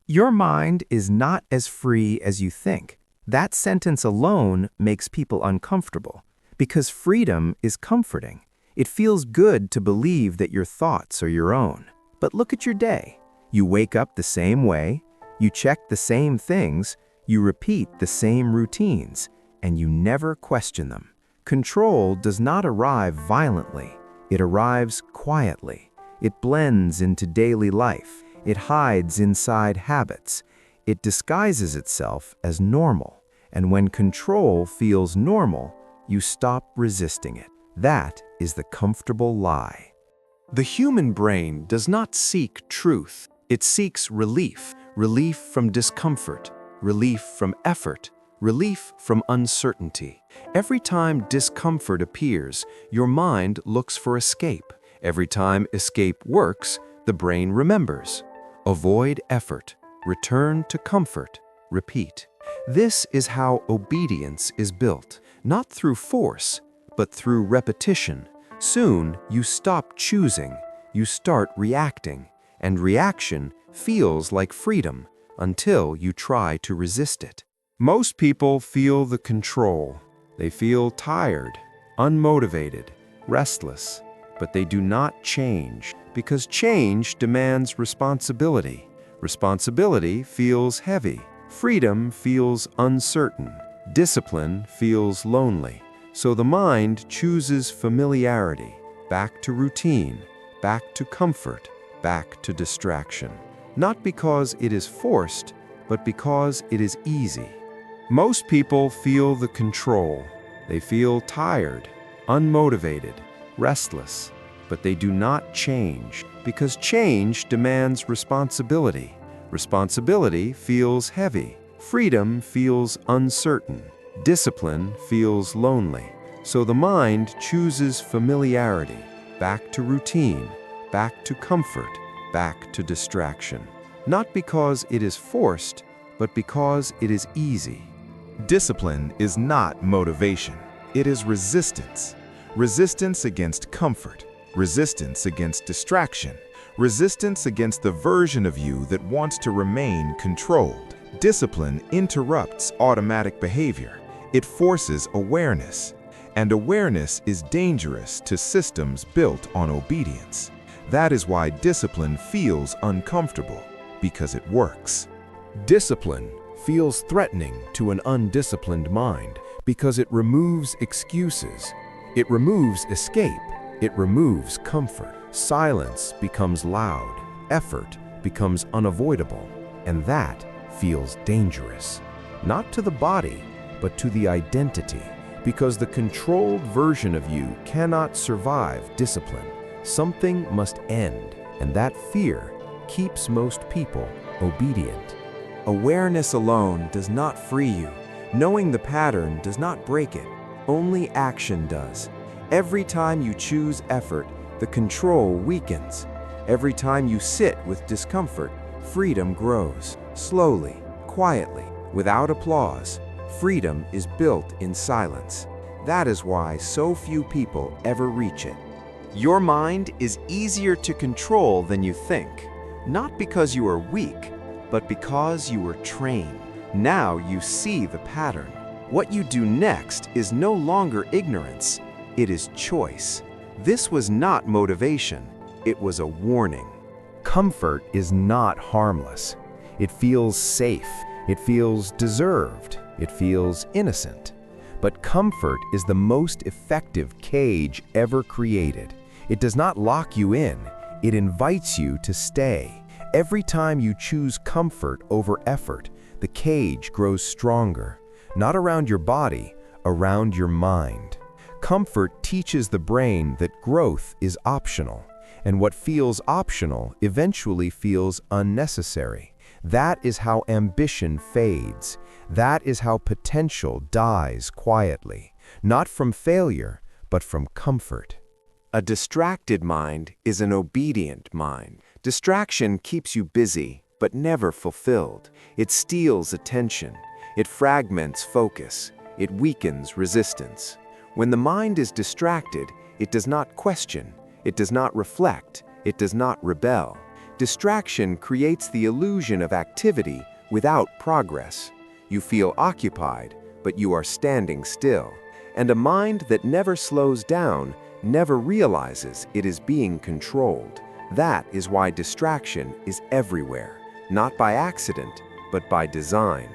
Your mind is not as free as you think. That sentence alone makes people uncomfortable because freedom is comforting. It feels good to believe that your thoughts are your own. But look at your day. You wake up the same way, you check the same things, you repeat the same routines, and you never question them. Control does not arrive violently. It arrives quietly. It blends into daily life. It hides inside habits. It disguises itself as normal. And when control feels normal, you stop resisting it. That is the comfortable lie. The human brain does not seek truth. It seeks relief. Relief from discomfort. Relief from effort. Relief from uncertainty. Every time discomfort appears, your mind looks for escape. Every time escape works, the brain remembers. Avoid effort. Return to comfort. Repeat. This is how obedience is built, not through force, but through repetition. Soon, you stop choosing, you start reacting, and reaction feels like freedom until you try to resist it. Most people feel the control. They feel tired, unmotivated, restless, but they do not change because change demands responsibility. Responsibility feels heavy. Freedom feels uncertain. Discipline feels lonely. So the mind chooses familiarity, back to routine, back to comfort, back to distraction. Not because it is forced, but because it is easy. Most people feel the control. They feel tired, unmotivated, restless, but they do not change because change demands responsibility. Responsibility feels heavy. Freedom feels uncertain. Discipline feels lonely. So the mind chooses familiarity, back to routine, back to comfort, back to distraction. Not because it is forced, but because it is easy. Discipline is not motivation. It is resistance. Resistance against comfort. Resistance against distraction. Resistance against the version of you that wants to remain controlled. Discipline interrupts automatic behavior. It forces awareness. And awareness is dangerous to systems built on obedience. That is why discipline feels uncomfortable, because it works. Discipline feels threatening to an undisciplined mind because it removes excuses. It removes escape. It removes comfort. Silence becomes loud. Effort becomes unavoidable. And that feels dangerous. Not to the body, but to the identity. Because the controlled version of you cannot survive discipline. Something must end, and that fear keeps most people obedient. Awareness alone does not free you. Knowing the pattern does not break it. Only action does. Every time you choose effort, the control weakens. Every time you sit with discomfort, freedom grows. Slowly, quietly, without applause. Freedom is built in silence. That is why so few people ever reach it. Your mind is easier to control than you think. Not because you are weak, but because you were trained. Now you see the pattern. What you do next is no longer ignorance. It is choice. This was not motivation. It was a warning. Comfort is not harmless. It feels safe. It feels deserved. It feels innocent. But comfort is the most effective cage ever created. It does not lock you in. It invites you to stay. Every time you choose comfort over effort, the cage grows stronger. Not around your body, around your mind. Comfort teaches the brain that growth is optional, and what feels optional eventually feels unnecessary. That is how ambition fades. That is how potential dies quietly, not from failure, but from comfort. A distracted mind is an obedient mind. Distraction keeps you busy, but never fulfilled. It steals attention. It fragments focus. It weakens resistance. When the mind is distracted, it does not question. It does not reflect. It does not rebel. Distraction creates the illusion of activity without progress. You feel occupied, but you are standing still. And a mind that never slows down never realizes it is being controlled. That is why distraction is everywhere, not by accident, but by design.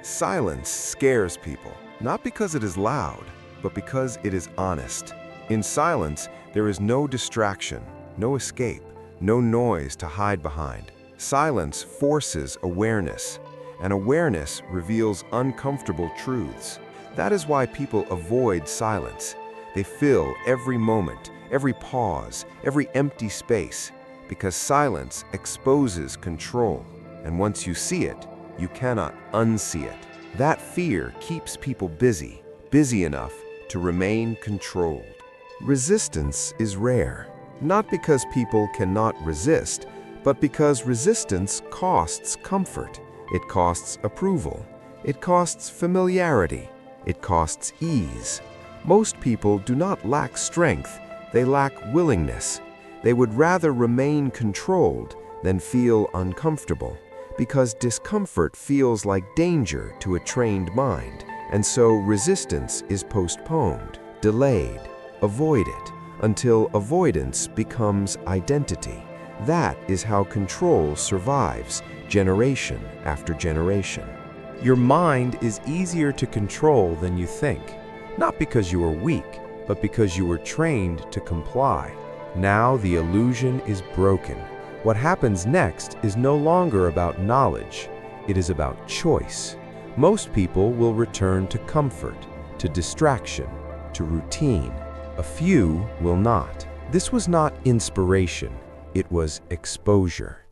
Silence scares people, not because it is loud, but because it is honest. In silence, there is no distraction, no escape, no noise to hide behind. Silence forces awareness, and awareness reveals uncomfortable truths. That is why people avoid silence. They fill every moment, every pause, every empty space, because silence exposes control. And once you see it, you cannot unsee it. That fear keeps people busy, busy enough to remain controlled. Resistance is rare, not because people cannot resist, but because resistance costs comfort. It costs approval. It costs familiarity. It costs ease. Most people do not lack strength, they lack willingness. They would rather remain controlled than feel uncomfortable, because discomfort feels like danger to a trained mind, and so resistance is postponed, delayed, avoided, until avoidance becomes identity. That is how control survives, generation after generation. Your mind is easier to control than you think, not because you are weak, but because you were trained to comply. Now the illusion is broken. What happens next is no longer about knowledge, it is about choice. Most people will return to comfort, to distraction, to routine. A few will not. This was not inspiration, it was exposure.